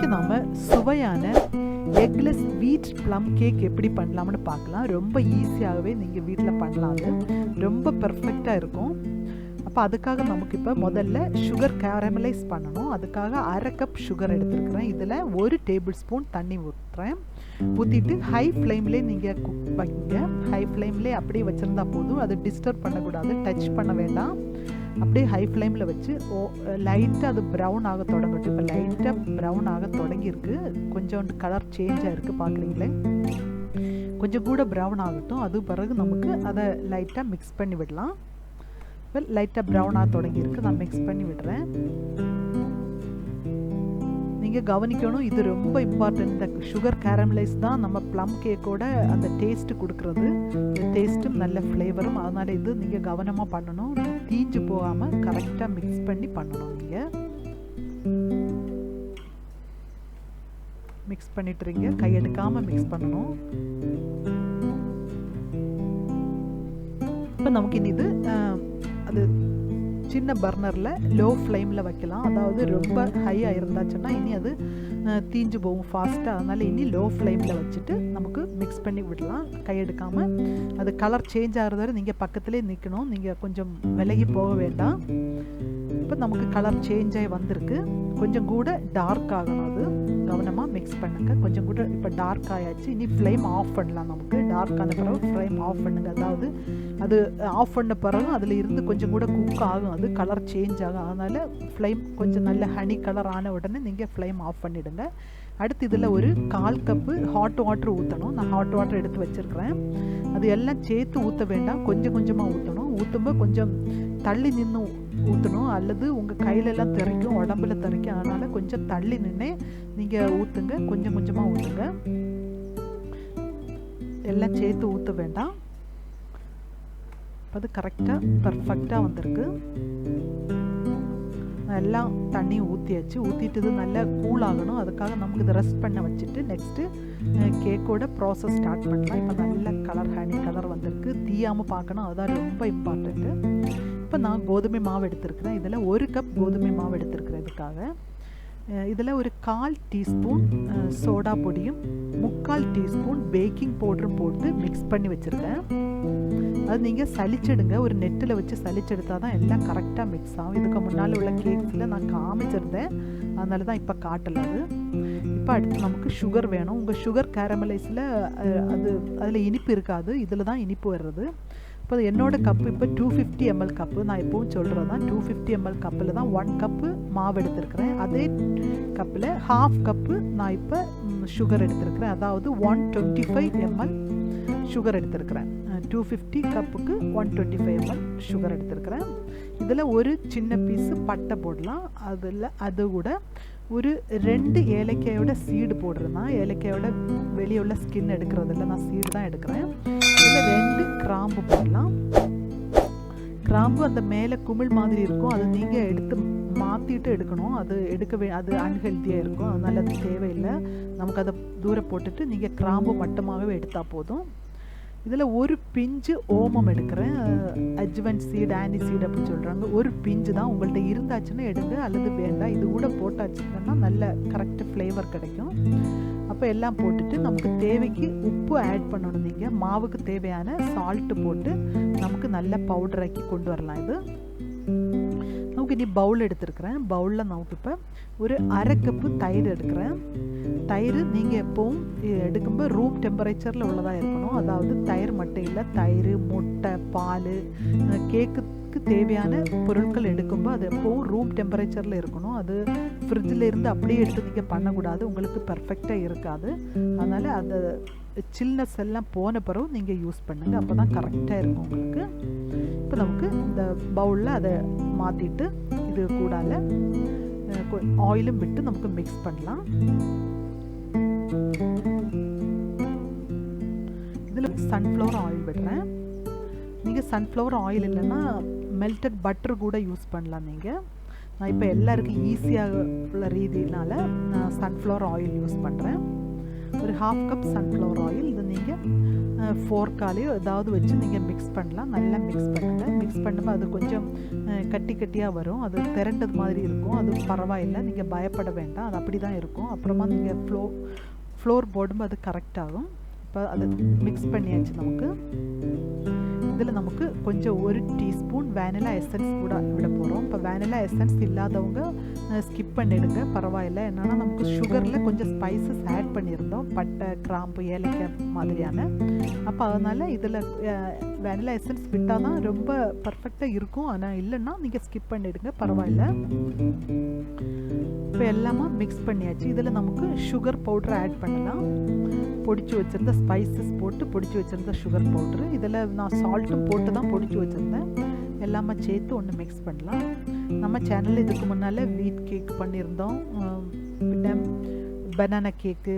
இன்றைக்கி நாம் சுவையான எக்லெஸ் வீட் ப்ளம் கேக் எப்படி பண்ணலாம்னு பார்க்கலாம். ரொம்ப ஈஸியாகவே நீங்கள் வீட்டில் பண்ணலாம். அது ரொம்ப பர்ஃபெக்டாக இருக்கும். அப்போ அதுக்காக நமக்கு இப்போ முதல்ல சுகர் கேரமலைஸ் பண்ணணும். அதுக்காக 1/2 கப் சுகர் எடுத்துருக்கிறேன். இதில் 1 டேபிள் ஸ்பூன் தண்ணி ஊற்றுறேன். ஊற்றிட்டு ஹை ஃப்ளேம்லேயே நீங்கள் குக் வைங்க. ஹை ஃப்ளேம்லேயே அப்படியே வச்சுருந்தா போதும். அது டிஸ்டர்ப் பண்ணக்கூடாது, டச் பண்ண வேண்டாம். அப்படியே ஹை ஃப்ளேமில் வச்சு லைட்டாக அது ப்ரௌன் ஆக தொடங்கட்டும். இப்போ லைட்டாக ப்ரௌன் ஆக தொடங்கியிருக்கு. கொஞ்சோண்டு கலர் சேஞ்சாக இருக்குது, பார்க்குறீங்களே. கொஞ்சம் கூட ப்ரௌன் ஆகட்டும். அது பிறகு நமக்கு அதை லைட்டாக மிக்ஸ் பண்ணி விடலாம். இப்போ லைட்டாக ப்ரௌன் ஆக தொடங்கியிருக்கு. நான் மிக்ஸ் பண்ணி விடுறேன். நீங்கள் கவனிக்கணும், இது ரொம்ப இம்பார்ட்டன்ட். இந்த சுகர் கேரமலைஸ் தான் நம்ம ப்ளம் கேக்கோட அந்த டேஸ்ட்டு கொடுக்குறது. டேஸ்ட்டும் நல்ல ஃப்ளேவரும். அதனால் இது நீங்கள் கவனமாக பண்ணணும். தீஞ்சு போகாமல் கரெக்டாக மிக்ஸ் பண்ணி பண்ணணும். நீங்கள் மிக்ஸ் பண்ணிட்டுறீங்க, கையெடுக்காமல் மிக்ஸ் பண்ணணும். இப்போ நமக்கு இனி இது அது சின்ன பர்னரில் லோ ஃப்ளேமில் வைக்கலாம். அதாவது ரொம்ப ஹையாக இருந்தாச்சுன்னா இனி அது தீஞ்சு போகும் ஃபாஸ்ட்டாக. அதனால் இனி லோ ஃப்ளேமில் வச்சுட்டு நமக்கு மிக்ஸ் பண்ணி விடலாம், கையெடுக்காமல். அது கலர் சேஞ்ச் ஆகிறது வரை நீங்கள் பக்கத்துலேயே நிற்கணும். நீங்கள் கொஞ்சம் விலகி போக வேண்டாம். இப்போ நமக்கு கலர் சேஞ்ச் ஆகி வந்திருக்கு. கொஞ்சம் கூட டார்க் ஆகணும். அது கவனமாக மிக்ஸ் பண்ணுங்க. கொஞ்சம் கூட இப்போ டார்க் ஆயாச்சு. இனி ஃப்ளேம் ஆஃப் பண்ணலாம். நமக்கு டார்க் ஆன பிறகு ஃப்ளேம் ஆஃப் பண்ணுங்க. அதாவது அது ஆஃப் பண்ண பிறகு அதில் இருந்து கொஞ்சம் கூட குக் ஆகும். அது கலர் சேஞ்ச் ஆகும். அதனால் ஃப்ளேம் கொஞ்சம் நல்ல ஹனி கலர் ஆன உடனே நீங்கள் ஃப்ளேம் ஆஃப் பண்ணிவிடுங்க. அடுத்து இதில் ஒரு 1/4 கப்பு ஹாட் வாட்டர் ஊற்றணும். நான் ஹாட் வாட்டர் எடுத்து வச்சுருக்கிறேன். அது எல்லாம் சேர்த்து ஊற்ற வேண்டாம், கொஞ்சம் கொஞ்சமாக ஊற்றணும். ஊற்றும்போது கொஞ்சம் தள்ளி நின்று ஊற்றணும், அல்லது உங்கள் கையிலெல்லாம் தெறிக்கும், உடம்புல தெறிக்கும். அதனால் கொஞ்சம் தள்ளி நின்று நீங்கள் ஊற்றுங்க. கொஞ்சம் கொஞ்சமாக ஊற்றுங்க, எல்லாம் சேர்த்து ஊற்ற வேண்டாம். அது கரெக்டாக பர்ஃபெக்டாக வந்திருக்கு. எல்லாம் தண்ணி ஊற்றியாச்சு. ஊற்றிட்டு இது நல்லா கூல் ஆகணும். அதுக்காக நமக்கு இதை ரெஸ்ட் பண்ண வச்சுட்டு நெக்ஸ்ட்டு கேக்கோட ப்ராசஸ் ஸ்டார்ட் பண்ணலாம். இப்போ நல்ல கலர் ஹனி கலர் வந்திருக்கு. தீயாமல் பார்க்கணும், அதுதான் ரொம்ப இம்பார்ட்டண்ட்டு. இப்போ நான் கோதுமை மாவு எடுத்துருக்கிறேன். இதில் 1 கப் கோதுமை மாவு எடுத்துருக்கிறேன். இதுக்காக இதில் ஒரு 1/4 டீஸ்பூன் சோடா பொடியும் 3/4 டீஸ்பூன் பேக்கிங் பவுடரும் போட்டு மிக்ஸ் பண்ணி வச்சுருக்கேன். அது நீங்கள் சளிச்செடுங்க. ஒரு நெட்டில் வச்சு சளிச்செடுத்தால் தான் எல்லாம் கரெக்டாக மிக்ஸ் ஆகும். இதுக்கு முன்னால் உள்ள கேக்ஸில் நான் காமிச்சிருந்தேன், அதனால தான் இப்போ காட்டலை. அது இப்போ அடுத்து நமக்கு சுகர் வேணும். உங்கள் சுகர் கேரமலைஸில் அதில் இனிப்பு இருக்காது, இதில் தான் இனிப்பு வர்றது. இப்போ என்னோடய கப்பு இப்போ 250 ml கப்பு. நான் எப்பவும் சொல்கிறது தான் 250 ml கப்பில் தான் 1 கப்பு மாவு எடுத்துருக்கிறேன். அதே கப்பில் 1/2 கப்பு நான் இப்போ சுகர் எடுத்துருக்கிறேன். அதாவது 125 ml சுகர் எடுத்துருக்கிறேன். 250 கப்புக்கு 125 ml சுகர் எடுத்துருக்கிறேன். இதில் ஒரு சின்ன பீஸு பட்டை போடலாம். அது கூட ஒரு 2 ஏலக்காயோட சீடு போடுறேன்னா, ஏலக்காயோட வெளியே உள்ள ஸ்கின் எடுக்கிறதில்ல, நான் சீடு தான் எடுக்கிறேன். இதில் 2 கிராம்பு போடலாம். கிராம்பு அந்த மேலே குமிழ் மாதிரி இருக்கும், அது நீங்கள் எடுத்து மாற்றிட்டு எடுக்கணும். அது அது அன்ஹெல்த்தியாக இருக்கும், அதனால் அது தேவையில்லை. நமக்கு அதை தூரம் போட்டுட்டு நீங்கள் கிராம்பு மட்டுமாகவே எடுத்தால் போதும். இதில் ஒரு பிஞ்சு ஓமம் எடுக்கிறேன். அஜ்வன் சீடு, ஆனி சீடு அப்படின்னு சொல்கிறாங்க. ஒரு பிஞ்சு தான், உங்கள்கிட்ட இருந்தாச்சுன்னா எடுங்க, அல்லது வேண்டாம். இது கூட போட்டாச்சுன்னா நல்ல கரெக்ட் ஃப்ளேவர் கிடைக்கும். அப்போ எல்லாம் போட்டுட்டு நமக்கு தேவைக்கு உப்பு ஆட் பண்ணணும். நீங்கள் மாவுக்கு தேவையான சால்ட்டு போட்டு நமக்கு நல்ல பவுடராக்கி கொண்டு வரலாம். இது நமக்கு இனி பவுல் எடுத்துருக்கிறேன். பவுலில் நமக்கு இப்போ ஒரு 1/2 கப்பு தயிர் எடுக்கிறேன். தயிர் நீங்கள் எப்போவும் எடுக்கும்போது ரூம் டெம்பரேச்சரில் உள்ளதாக இருக்கணும். அதாவது தயிர் மட்டும் இல்லை, தயிர், முட்டை, பால், கேக்குக்கு தேவையான பொருட்கள் எடுக்கும்போது அது எப்போவும் ரூம் டெம்பரேச்சரில் இருக்கணும். அது ஃப்ரிட்ஜில் இருந்து அப்படியே எடுத்து நீங்கள் பண்ணக்கூடாது, உங்களுக்கு பர்ஃபெக்டாக இருக்காது. அதனால் அந்த சில்னஸ் எல்லாம் போன பிறகு நீங்கள் யூஸ் பண்ணுங்கள், அப்போ தான் கரெக்டாக இருக்கும் உங்களுக்கு. இப்போ நமக்கு இந்த பவுலில் அதை மாற்றிட்டு இது கூடால ஆயிலும் விட்டு நமக்கு மிக்ஸ் பண்ணலாம். இதில் சன்ஃப்ளவர் ஆயில் விடுறேன். நீங்கள் சன்ஃப்ளவர் ஆயில் இல்லைன்னா மெல்டட் பட்டர் கூட யூஸ் பண்ணலாம். நீங்கள் நான் இப்போ எல்லாருக்கும் ஈஸியாக உள்ள ரீதியினால நான் சன்ஃப்ளவர் ஆயில் யூஸ் பண்ணுறேன். ஒரு 1/2 கப் சன்ஃப்ளவர் ஆயில். இது நீங்கள் ஃபோர்க்காலேயோ ஏதாவது வச்சு நீங்கள் மிக்ஸ் பண்ணலாம். நல்லா மிக்ஸ் பண்ணுங்கள். மிக்ஸ் பண்ணும்போது அது கொஞ்சம் கட்டி கட்டியாக வரும், அது திரண்டது மாதிரி இருக்கும். அது பரவாயில்லை, நீங்கள் பயப்பட வேண்டாம், அது அப்படி தான் இருக்கும். அப்புறமா நீங்கள் ஃப்ளோர் போடும்போது அது கரெக்டாகும். இப்போ அது மிக்ஸ் பண்ணியாச்சு. நமக்கு இதில் நமக்கு கொஞ்சம் 1 டீஸ்பூன் வேனிலா எசன்ஸ் கூட விட போகிறோம். இப்போ வேனிலா எசன்ஸ் இல்லாதவங்க ஸ்கிப் பண்ணிடுங்க, பரவாயில்லை. என்னென்னா நமக்கு சுகரில் கொஞ்சம் ஸ்பைசஸ் ஆட் பண்ணியிருந்தோம், பட்டை, கிராம்பு, ஏலக்காய் மாதிரியான. அப்போ அதனால் இதில் வேனிலா எசன்ஸ் விட்டால் தான் ரொம்ப பர்ஃபெக்டாக இருக்கும். ஆனால் இல்லைன்னா நீங்கள் ஸ்கிப் பண்ணிடுங்க, பரவாயில்லை. இப்போ எல்லாமே மிக்ஸ் பண்ணியாச்சு. இதில் நமக்கு சுகர் பவுடர் ஆட் பண்ணலாம். பொடிச்சு வச்சுருந்த ஸ்பைசஸ் போட்டு பொடிச்சு வச்சுருந்த சுகர் பவுட்ரு. இதில் நான் சால்ட்டும் போட்டு தான் பொடிச்சு வச்சுருந்தேன். எல்லாமே சேர்த்து ஒன்று மிக்ஸ் பண்ணலாம். நம்ம சேனலில் இதுக்கு முன்னால் வீட் கேக் பண்ணியிருந்தோம், பின்ன பனானா கேக்கு,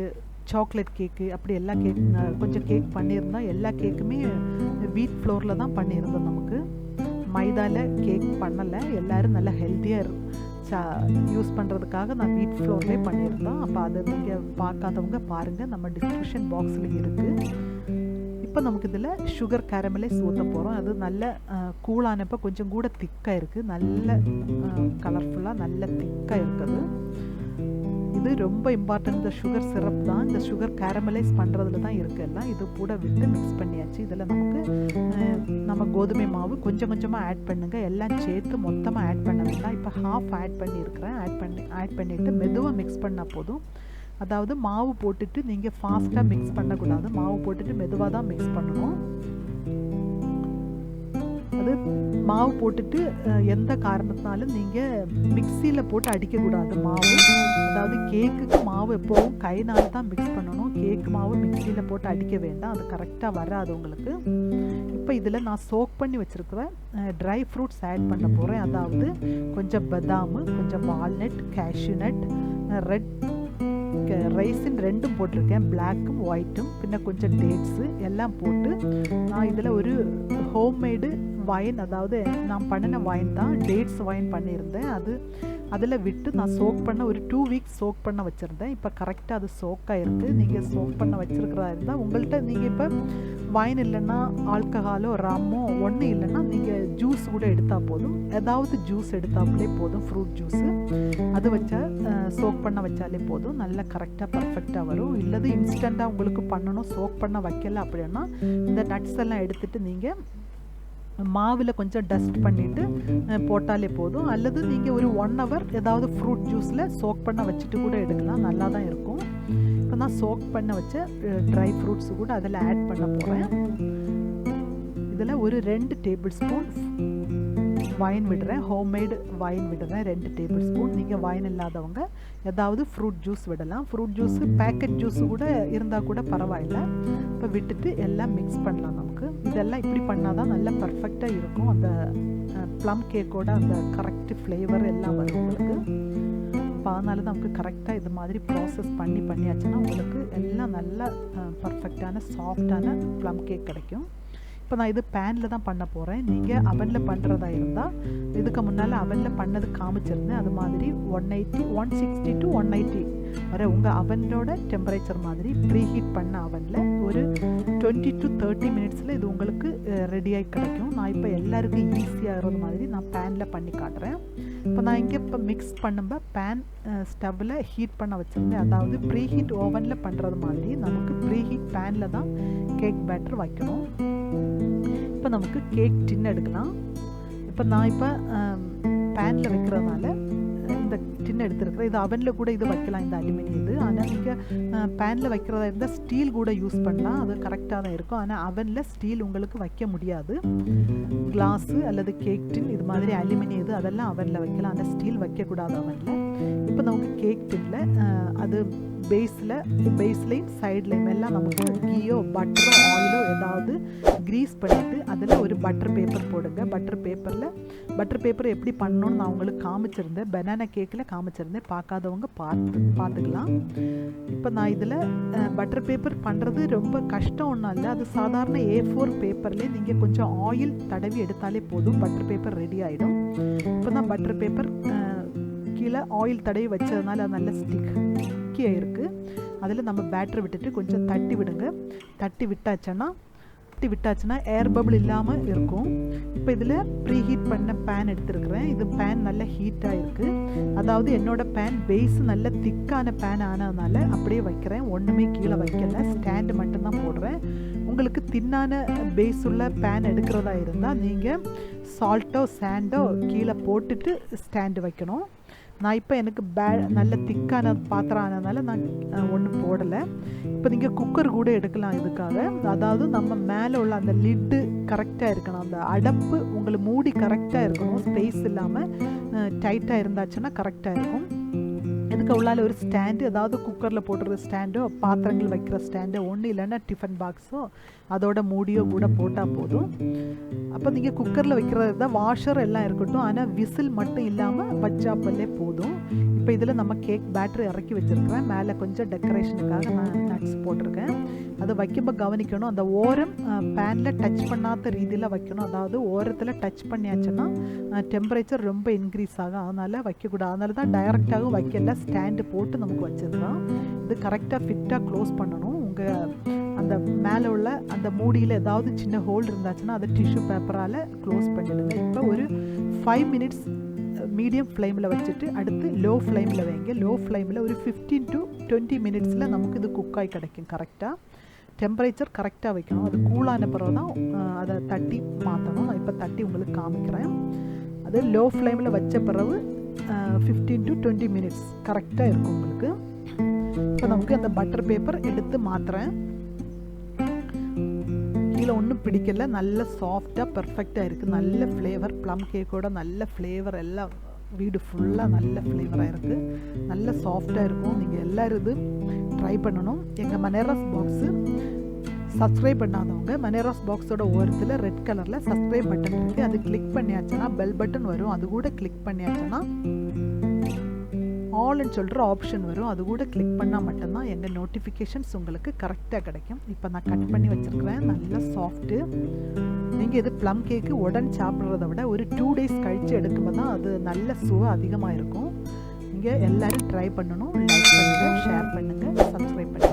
சாக்லேட் கேக்கு, அப்படி எல்லா கேக் கொஞ்சம் கேக் பண்ணியிருந்தோம். எல்லா கேக்குமே வீட் ஃப்ளோரில் தான் பண்ணியிருந்தோம். நமக்கு மைதாவில் கேக் பண்ணலை. எல்லோரும் நல்லா ஹெல்த்தியாக யூஸ் பண்ணுறதுக்காக நான் வீட் ஃப்ளோர்லேயே பண்ணியிருந்தோம். அப்போ அதை நீங்கள் பார்க்காதவங்க பாருங்கள், நம்ம டிஸ்கிரிப்ஷன் பாக்ஸில் இருக்குது. இப்போ நமக்கு இதில் சுகர் கேரமலைஸ் ஊற்ற போகிறோம். அது நல்ல கூலானப்போ கொஞ்சம் கூட திக்காக இருக்குது, நல்ல கலர்ஃபுல்லாக நல்ல திக்காக இருக்குது. இது ரொம்ப இம்பார்ட்டன்ட். இந்த சுகர் சிரப் தான் இந்த சுகர் கேரமலைஸ் பண்ணுறதுல தான் இருக்குது எல்லாம். இது கூட விட்டு மிக்ஸ் பண்ணியாச்சு. இதில் நமக்கு நம்ம கோதுமை மாவு கொஞ்சம் கொஞ்சமாக ஆட் பண்ணுங்கள், எல்லாம் சேர்த்து மொத்தமாக ஆட் பண்ண வேண்டாம். இப்போ ஹாஃப் ஆட் பண்ணியிருக்கிறேன். ஆட் பண்ணிவிட்டு மெதுவாக மிக்ஸ் பண்ணால் போதும். அதாவது மாவு போட்டுட்டு நீங்கள் ஃபாஸ்ட்டாக மிக்ஸ் பண்ணக்கூடாது, மாவு போட்டுட்டு மெதுவாக தான் மிக்ஸ் பண்ணணும். அது மாவு போட்டுட்டு எந்த காரணத்தினாலும் நீங்கள் மிக்சியில் போட்டு அடிக்கக்கூடாது மாவு. அதாவது கேக்குக்கு மாவு எப்போவும் கைனால் தான் மிக்ஸ் பண்ணணும், கேக்கு மாவு மிக்சியில் போட்டு அடிக்க வேண்டாம், அது கரெக்டாக வராது உங்களுக்கு. இப்போ இதில் நான் சோக் பண்ணி வச்சுருக்கிறேன் ட்ரை ஃப்ரூட்ஸ் ஆட் பண்ண போகிறேன். அதாவது கொஞ்சம் பதாமு, கொஞ்சம் வால்நட், கேஷ்யூ நட், ரெட் ரைஸின் 2 போட்டிருக்கேன், பிளாக்கும் ஒயிட்டும், பின்ன கொஞ்சம் டேட்ஸு எல்லாம் போட்டு நான் இதில் ஒரு ஹோம்மேடு வைன், அதாவது நான் பண்ணின வைன் தான், டேட்ஸ் வைன் பண்ணியிருந்தேன். அதில் விட்டு நான் சோக் பண்ண ஒரு 2 வீக்ஸ் சோக் பண்ண வச்சுருந்தேன். இப்போ கரெக்டாக அது சோக்காக இருக்குது. நீங்கள் சோக் பண்ண வச்சுருக்கிறதா இருந்தால் உங்கள்கிட்ட நீங்கள் இப்போ வைன் இல்லைன்னா ஆல்கஹாலோ ரம்மோ ஒன்றும் இல்லைன்னா நீங்கள் ஜூஸ் கூட எடுத்தால் போதும். ஏதாவது ஜூஸ் எடுத்தாப்புலே போதும், ஃப்ரூட் ஜூஸு அது வச்சா சோக் பண்ண வச்சாலே போதும், நல்லா கரெக்டாக பர்ஃபெக்டாக வரும். இல்லது இன்ஸ்டண்ட்டாக உங்களுக்கு பண்ணணும், சோக் பண்ண வைக்கல அப்படின்னா இந்த நட்ஸ் எல்லாம் எடுத்துகிட்டு நீங்கள் மாவில் கொஞ்சம் டஸ்ட் பண்ணிவிட்டு போட்டாலே போதும். அல்லது நீங்கள் ஒரு 1 hour ஏதாவது ஃப்ரூட் ஜூஸில் சோக் பண்ண வச்சுட்டு கூட எடுக்கலாம், நல்லா தான் இருக்கும். இப்போ நான் சோக் பண்ண வச்ச ட்ரை ஃப்ரூட்ஸு கூட அதில் ஆட் பண்ண போகிறேன். இதில் ஒரு 2 டேபிள் ஸ்பூன் வைன் விடுறேன், ஹோம்மேடு வைன் விடுறேன் 2 டேபிள் ஸ்பூன். நீங்கள் வைன் இல்லாதவங்க ஏதாவது ஃப்ரூட் ஜூஸ் விடலாம். ஃப்ரூட் ஜூஸு பேக்கெட் ஜூஸு கூட இருந்தால் கூட பரவாயில்லை. இப்போ விட்டுட்டு எல்லாம் மிக்ஸ் பண்ணலாம். நமக்கு இதெல்லாம் இப்படி பண்ணால் தான் நல்லா பர்ஃபெக்டாக இருக்கும். அந்த ப்ளம் கேக்கோட அந்த கரெக்ட் ஃப்ளேவர் எல்லாம் வரும் உங்களுக்கு. இப்போ அதனால தான் நமக்கு கரெக்டாக இது மாதிரி ப்ராசஸ் பண்ணியாச்சுன்னா உங்களுக்கு எல்லாம் நல்லா பர்ஃபெக்டான சாஃப்டான ப்ளம் கேக் கிடைக்கும். இப்போ நான் இது பேனில் தான் பண்ண போகிறேன். நீங்கள் அவனில் பண்ணுறதா இருந்தால் இதுக்கு முன்னால் அவனில் பண்ணது காமிச்சிருந்தேன். அது மாதிரி 160 to 180 வரை உங்கள் அவனோட டெம்பரேச்சர் மாதிரி ப்ரீ ஹீட் பண்ண அவனில் ஒரு 20 to 30 மினிட்ஸில் இது உங்களுக்கு ரெடியாகி கிடைக்கும். நான் இப்போ எல்லாருக்கும் ஈஸியாகிறது மாதிரி நான் பேனில் பண்ணி காட்டுறேன். இப்போ நான் இங்கே இப்போ மிக்ஸ் பண்ணும்போது பேன் ஸ்டவ்வில் ஹீட் பண்ண வச்சுருந்தேன். அதாவது ப்ரீ ஹீட் ஓவனில் பண்ணுறது மாதிரி நமக்கு ப்ரீ ஹீட் பேனில் தான் கேக் பேட்டர் வைக்கணும். இப்போ நமக்கு கேக் டின் எடுக்கலாம். இப்போ நான் இப்போ பேனில் வைக்கிறதுனால இந்த டின் எடுத்துருக்கிறேன். இது அவனில் கூட இது வைக்கலாம், இந்த அலுமினியம் இது. ஆனால் நீங்கள் பேனில் வைக்கிறதா இருந்தால் ஸ்டீல் கூட யூஸ் பண்ணலாம், அது கரெக்டாக தான் இருக்கும். ஆனால் அவனில் ஸ்டீல் உங்களுக்கு வைக்க முடியாது. கிளாஸு அல்லது கேக் டின் இது மாதிரி அலுமினியம் இது அதெல்லாம் அவனில் வைக்கலாம், ஆனால் ஸ்டீல் வைக்கக்கூடாது அவனில். இப்போ நமக்கு கேக் டின்னில் அது பேஸ்லையும் சைட்லையும் எல்லாம் நமக்கு கீயோ பட்டரோ ஆயிலோ ஏதாவது க்ரீஸ் பண்ணிவிட்டு அதில் ஒரு பட்டர் பேப்பர் போடுங்க. பட்டர் பேப்பர் எப்படி பண்ணணும்னு நான் உங்களுக்கு காமிச்சிருந்தேன், பனானா கேக்கில் காமிச்சிருந்தேன், பார்க்காதவங்க பார்த்துக்கலாம். இப்போ நான் இதில் பட்டர் பேப்பர் பண்ணுறது ரொம்ப கஷ்டம் ஒன்றும் இல்லை. அது சாதாரண A4 பேப்பர்லேயே நீங்கள் கொஞ்சம் ஆயில் தடவி எடுத்தாலே போதும், பட்டர் பேப்பர் ரெடி ஆகிடும். இப்போ நான் பட்டர் பேப்பர் கீழே ஆயில் தடவி வச்சதுனால அது நல்ல ஸ்டிக்கியாக இருக்குது. அதில் நம்ம பேட்டரை விட்டுட்டு கொஞ்சம் தட்டி விடுங்க. தட்டி விட்டாச்சுன்னா ஏர் பபிள் இல்லாமல் இருக்கும். இப்போ இதில் ப்ரீ ஹீட் பண்ண பேன் எடுத்துருக்குறேன். இது பேன் நல்ல ஹீட்டாக இருக்குது. அதாவது என்னோட பேன் பேஸ் நல்ல திக்கான பேன் ஆனதுனால அப்படியே வைக்கிறேன். ஒன்றுமே கீழே வைக்கல, ஸ்டாண்டு மட்டும்தான் போடுறேன். உங்களுக்கு தின்னான பேஸ் உள்ள பேன் எடுக்கிறதா இருந்தால் நீங்கள் சால்ட்டோ சாண்டோ கீழே போட்டுட்டு ஸ்டாண்டு வைக்கணும். நான் இப்போ எனக்கு நல்ல திக்கான பாத்திரம் ஆனதுனால நான் ஒன்றும் போடலை. இப்போ நீங்கள் குக்கர் கூட எடுக்கலாம் இதுக்காக. அதாவது நம்ம மேலே உள்ள அந்த லிட்டு கரெக்டாக இருக்கணும், அந்த அடப்பு உங்களுக்கு மூடி கரெக்டாக இருக்கணும், ஸ்பேஸ் இல்லாமல் டைட்டாக இருந்தாச்சுன்னா கரெக்டாக இருக்கும். இதுக்கு உள்ளால ஒரு ஸ்டாண்டு, அதாவது குக்கரில் போடுற ஸ்டாண்டோ பாத்திரங்கள் வைக்கிற ஸ்டாண்டோ ஒன்று, இல்லைன்னா டிஃபன் பாக்ஸோ அதோட மூடியோ கூட போட்டால் போதும். அப்போ நீங்கள் குக்கரில் வைக்கிறது தான் வாஷர் எல்லாம் இருக்கட்டும், ஆனால் விசில் மட்டும் இல்லாமல் வச்சாப்பல்லே போதும். இப்போ இதில் நம்ம கேக் பேட்டரி இறக்கி வச்சுருக்கிறேன். மேலே கொஞ்சம் டெக்கரேஷனுக்காக நான் நட்ஸ் போட்டிருக்கேன். அதை வைக்கும்போது கவனிக்கணும், அந்த ஓரம் பேனில் டச் பண்ணாத ரீதியில் வைக்கணும். அதாவது ஓரத்தில் டச் பண்ணியாச்சுன்னா டெம்பரேச்சர் ரொம்ப இன்க்ரீஸ் ஆகும், அதனால் வைக்கக்கூடாது. அதனால தான் டைரெக்டாகவும் வைக்கல, ஸ்டாண்டு போட்டு நமக்கு வச்சிருக்கலாம். இது கரெக்டாக ஃபிட்டாக க்ளோஸ் பண்ணணும். உங்கள் அந்த மேலே உள்ள அந்த மூடியில் ஏதாவது சின்ன ஹோல் இருந்தாச்சுன்னா அதை டிஷ்யூ பேப்பரால் க்ளோஸ் பண்ணிடுங்க. இப்போ ஒரு 5 மினிட்ஸ் மீடியம் ஃப்ளேமில் வச்சுட்டு அடுத்து லோ ஃப்ளேமில் வைங்க. லோ ஃப்ளேமில் ஒரு 15 to 20 மினிட்ஸில் நமக்கு இது குக்காய் கிடைக்கும். கரெக்டாக டெம்பரேச்சர் கரெக்டாக வைக்கணும். அது கூலான பிறகு தான் அதை தட்டி மாற்றணும். நான் இப்போ தட்டி உங்களுக்கு காமிக்கிறேன். அது லோ ஃப்ளேமில் வச்ச பிறகு 15 to 20 மினிட்ஸ் கரெக்டாக இருக்கும் உங்களுக்கு. இப்போ நமக்கு அந்த பட்டர் பேப்பர் எடுத்து மாற்றுறேன். கீழே ஒன்றும் பிடிக்கல, நல்ல சாஃப்டாக பர்ஃபெக்டாக இருக்குது. நல்ல ஃப்ளேவர், ப்ளம் கேக்கோட நல்ல ஃப்ளேவர், எல்லாம் வீடு ஃபுல்லாக நல்ல ஃப்ளேவராக இருக்குது, நல்ல சாஃப்டாக இருக்கும். நீங்கள் எல்லோரும் இது ட்ரை பண்ணணும். எங்கள் மனேராஸ் பாக்ஸு சப்ஸ்கிரைப் பண்ணாதவங்க மனேராஸ் பாக்ஸோட ஓரத்தில் ரெட் கலரில் சப்ஸ்கிரைப் பட்டன் இருக்குது, அது கிளிக் பண்ணியாச்சுன்னா பெல் பட்டன் வரும். அது கூட கிளிக் பண்ணியாச்சுன்னா ஆல்னு சொல்கிற ஆப்ஷன் வரும். அது கூட கிளிக் பண்ணால் மட்டும்தான் எங்கள் நோட்டிஃபிகேஷன்ஸ் உங்களுக்கு கரெக்டாக கிடைக்கும். இப்போ நான் கட் பண்ணி வச்சுருக்கிறேன், நல்ல சாஃப்ட்டு. நீங்கள் இது ப்ளம் கேக்கு உடனே சாப்பிட்றத விட ஒரு 2 days கழித்து எடுக்கும்போது தான் அது நல்ல சுவை அதிகமாக இருக்கும். நீங்கள் எல்லோரும் ட்ரை பண்ணணும். லைக் பண்ணுங்கள், ஷேர் பண்ணுங்கள், சப்ஸ்கிரைப் பண்ணுங்கள்.